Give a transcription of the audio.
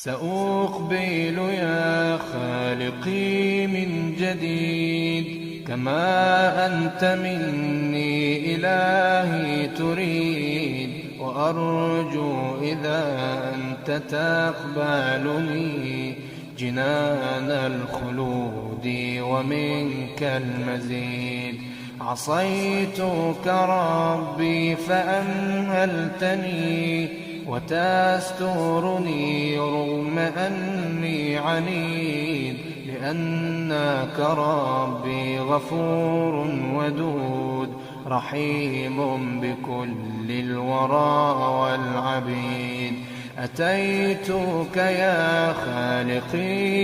سأقبل يا خالقي من جديد كما أنت مني إلهي تريد، وأرجو إذا أنت تقبلني جنان الخلود ومنك المزيد. عصيتك ربي فأمهلتني وتسترني رغم أني عنيد، لأنك ربي غفور ودود رحيم بكل الورى والعبيد. أتيتك يا خالقي